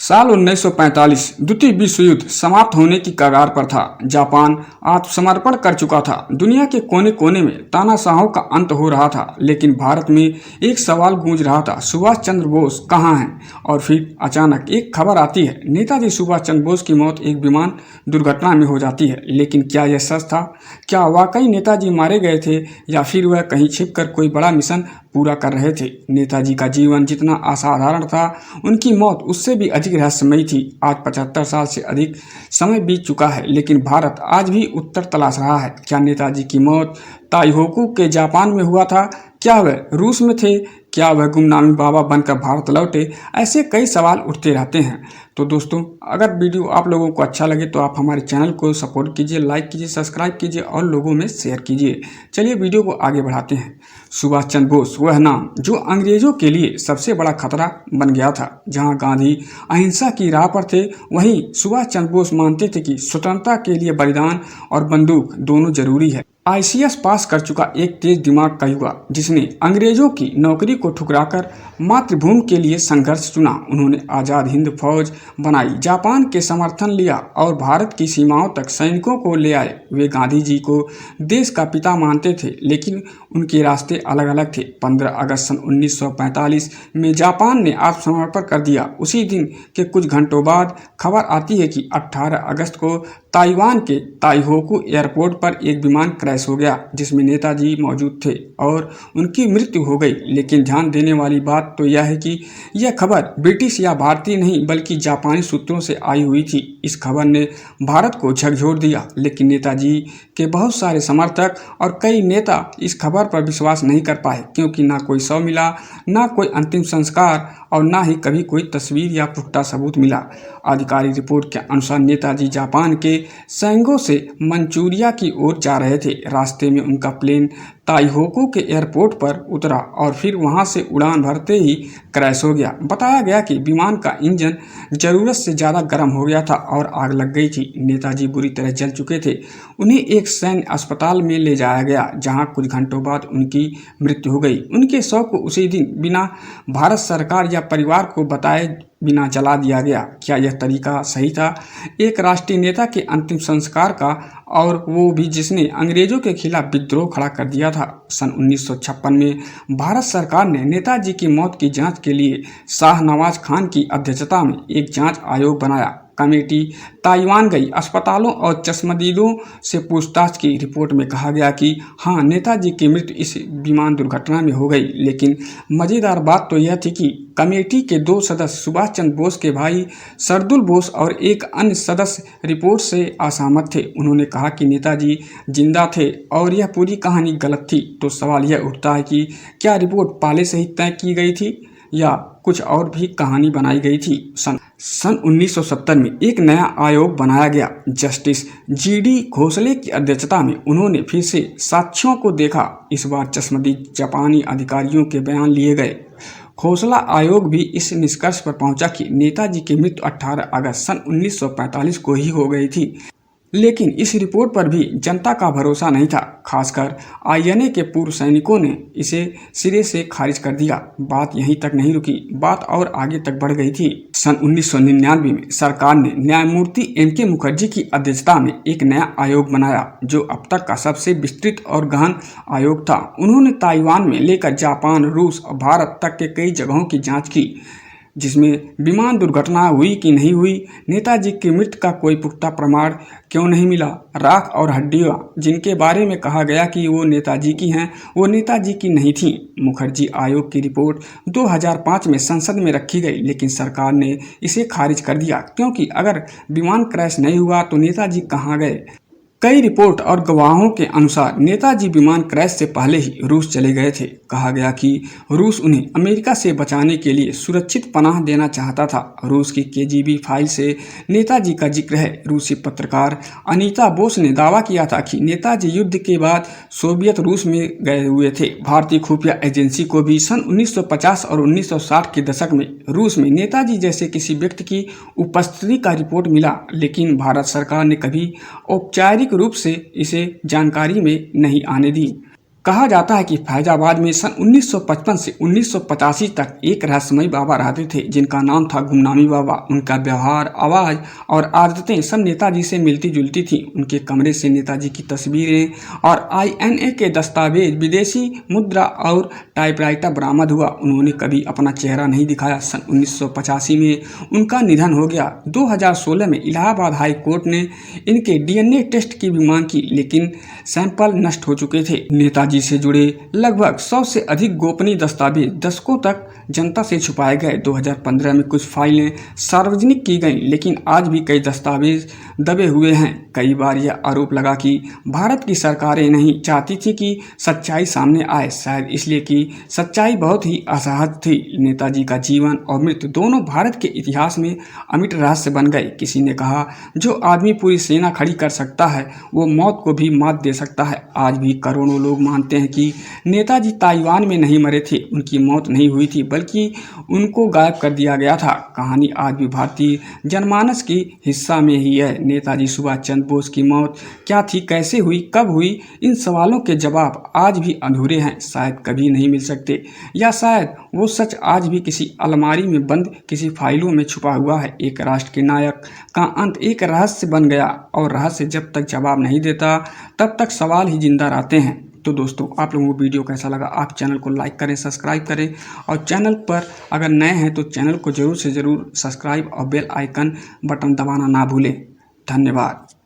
साल 1945 द्वितीय विश्व युद्ध समाप्त होने की कगार पर था। जापान आत्मसमर्पण कर चुका था। दुनिया के कोने कोने में तानाशाहों का अंत हो रहा था, लेकिन भारत में एक सवाल गूंज रहा था, सुभाष चंद्र बोस कहाँ हैं? और फिर अचानक एक खबर आती है, नेताजी सुभाष चंद्र बोस की मौत एक विमान दुर्घटना में हो जाती है। लेकिन क्या यह सच था? क्या वाकई नेताजी मारे गए थे या फिर वह कहीं छिपकर कोई बड़ा मिशन पूरा कर रहे थे? नेताजी का जीवन जितना असाधारण था, उनकी मौत उससे भी अधिक रहस्यमयी थी। आज 75 साल से अधिक समय बीत चुका है, लेकिन भारत आज भी उत्तर तलाश रहा है। क्या नेताजी की मौत ताइहोकू के जापान में हुआ था? क्या वह रूस में थे? क्या वह गुमनामी बाबा बनकर भारत लौटे? ऐसे कई सवाल उठते रहते हैं। तो दोस्तों, अगर वीडियो आप लोगों को अच्छा लगे तो आप हमारे चैनल को सपोर्ट कीजिए, लाइक कीजिए, सब्सक्राइब कीजिए और लोगों में शेयर कीजिए। चलिए वीडियो को आगे बढ़ाते हैं। सुभाष चंद्र बोस वह नाम जो अंग्रेजों के लिए सबसे बड़ा खतरा बन गया था। जहां गांधी अहिंसा की राह पर थे, वहीं सुभाष चंद्र बोस मानते थे कि स्वतंत्रता के लिए बलिदान और बंदूक दोनों जरूरी है। आईसीएस पास कर चुका एक तेज दिमाग का युवा, जिसने अंग्रेजों की नौकरी को ठुकराकर मातृभूमि के लिए संघर्ष चुना। उन्होंने आज़ाद हिंद फौज बनाई, जापान के समर्थन लिया और भारत की सीमाओं तक सैनिकों को ले आए। वे गांधी जी को देश का पिता मानते थे, लेकिन उनके रास्ते अलग अलग थे। 15 अगस्त सन 1945 में जापान ने आत्मसमर्पण कर दिया। उसी दिन के कुछ घंटों बाद खबर आती है कि 18 अगस्त को ताइवान के ताइहोकू एयरपोर्ट पर एक विमान क्रैश हो गया, जिसमें नेताजी मौजूद थे और उनकी मृत्यु हो गई। लेकिन ध्यान देने वाली बात तो यह है कि यह खबर ब्रिटिश या भारतीय नहीं बल्कि जापानी सूत्रों से आई हुई थी। इस खबर ने भारत को झकझोर दिया, लेकिन नेताजी के बहुत सारे समर्थक और कई नेता इस खबर पर विश्वास नहीं कर पाए, क्योंकि ना कोई शव मिला, ना कोई अंतिम संस्कार और ना ही कभी कोई तस्वीर या पुख्ता सबूत मिला। आधिकारिक रिपोर्ट के अनुसार नेताजी जापान के सैंगो से मंचूरिया की ओर जा रहे थे। रास्ते में उनका प्लेन ताइहोकू के एयरपोर्ट पर उतरा और फिर वहां से उड़ान भरते ही क्रैश हो गया। बताया गया कि विमान का इंजन ज़रूरत से ज़्यादा गर्म हो गया था और आग लग गई थी। नेताजी बुरी तरह जल चुके थे। उन्हें एक सैन्य अस्पताल में ले जाया गया, जहां कुछ घंटों बाद उनकी मृत्यु हो गई। उनके शव को उसी दिन बिना भारत सरकार या परिवार को बताए बिना जला दिया गया। क्या यह तरीका सही था एक राष्ट्रीय नेता के अंतिम संस्कार का, और वो भी जिसने अंग्रेजों के खिलाफ विद्रोह खड़ा कर दिया था? सन 1956 में भारत सरकार ने नेताजी की मौत की जांच के लिए शाहनवाज खान की अध्यक्षता में एक जांच आयोग बनाया। कमेटी ताइवान गई, अस्पतालों और चश्मदीदों से पूछताछ की। रिपोर्ट में कहा गया कि हाँ, नेताजी की मृत्यु इस विमान दुर्घटना में हो गई। लेकिन मज़ेदार बात तो यह थी कि कमेटी के 2 सदस्य सुभाष चंद्र बोस के भाई सरदुल बोस और एक अन्य सदस्य रिपोर्ट से असहमत थे। उन्होंने कहा कि नेताजी जिंदा थे और यह पूरी कहानी गलत थी। तो सवाल यह उठता है कि क्या रिपोर्ट पहले से ही तय की गई थी या कुछ और भी कहानी बनाई गई थी? सन 1970 में एक नया आयोग बनाया गया। जस्टिस जीडी घोसले की अध्यक्षता में उन्होंने फिर से साक्ष्यों को देखा। इस बार चश्मदीद जापानी अधिकारियों के बयान लिए गए। घोसला आयोग भी इस निष्कर्ष पर पहुंचा कि नेताजी की मृत्यु 18 अगस्त सन 1945 को ही हो गई थी। लेकिन इस रिपोर्ट पर भी जनता का भरोसा नहीं था। खासकर आईएनए के पूर्व सैनिकों ने इसे सिरे से खारिज कर दिया। बात यहीं तक नहीं रुकी, बात और आगे तक बढ़ गई थी। सन 1999 में सरकार ने न्यायमूर्ति एमके मुखर्जी की अध्यक्षता में एक नया आयोग बनाया, जो अब तक का सबसे विस्तृत और गहन आयोग था। उन्होंने ताइवान में लेकर जापान, रूस और भारत तक के कई जगहों की जाँच की, जिसमें विमान दुर्घटना हुई कि नहीं हुई, नेताजी की मृत्यु का कोई पुख्ता प्रमाण क्यों नहीं मिला, राख और हड्डियां जिनके बारे में कहा गया कि वो नेताजी की हैं, वो नेताजी की नहीं थी। मुखर्जी आयोग की रिपोर्ट 2005 में संसद में रखी गई, लेकिन सरकार ने इसे खारिज कर दिया, क्योंकि अगर विमान क्रैश नहीं हुआ तो नेताजी कहाँ गए? कई रिपोर्ट और गवाहों के अनुसार नेताजी विमान क्रैश से पहले ही रूस चले गए थे। कहा गया कि रूस उन्हें अमेरिका से बचाने के लिए सुरक्षित पनाह देना चाहता था। रूस की केजीबी फाइल से नेताजी का जिक्र है। रूसी पत्रकार अनीता बोस ने दावा किया था कि नेताजी युद्ध के बाद सोवियत रूस में गए हुए थे। भारतीय खुफिया एजेंसी को भी सन 1950 और 1960 के दशक में रूस में नेताजी जैसे किसी व्यक्ति की उपस्थिति का रिपोर्ट मिला, लेकिन भारत सरकार ने कभी औपचारिक रूप से इसे जानकारी में नहीं आने दी। कहा जाता है कि फैजाबाद में सन 1955 से 1985 तक एक रहस्यमयी बाबा रहते थे जिनका नाम था गुमनामी बाबा। उनका व्यवहार, आवाज़ और आदतें सब नेताजी से मिलती जुलती थीं। उनके कमरे से नेताजी की तस्वीरें और INA के दस्तावेज, विदेशी मुद्रा और टाइपराइटर बरामद हुआ। उन्होंने कभी अपना चेहरा नहीं दिखाया। सन 1985 में उनका निधन हो गया। 2016 में इलाहाबाद हाई कोर्ट ने इनके DNA टेस्ट की भी मांग की, लेकिन सैंपल नष्ट हो चुके थे। नेताजी से जुड़े लगभग 100 से अधिक गोपनीय दस्तावेज दशकों तक जनता से छुपाए गए। 2015 में कुछ फाइलें सार्वजनिक की गईं, लेकिन आज भी कई दस्तावेज दबे हुए हैं। कई बार यह आरोप लगा कि भारत की सरकारें नहीं चाहती थी कि सच्चाई सामने आए, शायद इसलिए कि सच्चाई बहुत ही असहज थी। नेताजी का जीवन और मृत्यु दोनों भारत के इतिहास में अमिट रहस्य बन गए। किसी ने कहा, जो आदमी पूरी सेना खड़ी कर सकता है वो मौत को भी मात दे सकता है। आज भी करोड़ों लोग मानते हैं कि नेताजी ताइवान में नहीं मरे थे, उनकी मौत नहीं हुई थी, बल्कि उनको गायब कर दिया गया था। कहानी आज भी भारतीय जनमानस की हिस्सा में ही है। नेताजी सुभाष चंद्र बोस की मौत क्या थी, कैसे हुई, कब हुई, इन सवालों के जवाब आज भी अधूरे हैं। शायद कभी नहीं मिल सकते, या शायद वो सच आज भी किसी अलमारी में बंद किसी फाइलों में छुपा हुआ है। एक राष्ट्र के नायक का अंत एक रहस्य बन गया, और रहस्य जब तक जवाब नहीं देता तब तक सवाल ही जिंदा रहते हैं। तो दोस्तों, आप लोगों को वीडियो कैसा लगा? आप चैनल को लाइक करें, सब्सक्राइब करें, और चैनल पर अगर नए हैं तो चैनल को ज़रूर से ज़रूर सब्सक्राइब और बेल आइकन बटन दबाना ना भूलें। धन्यवाद।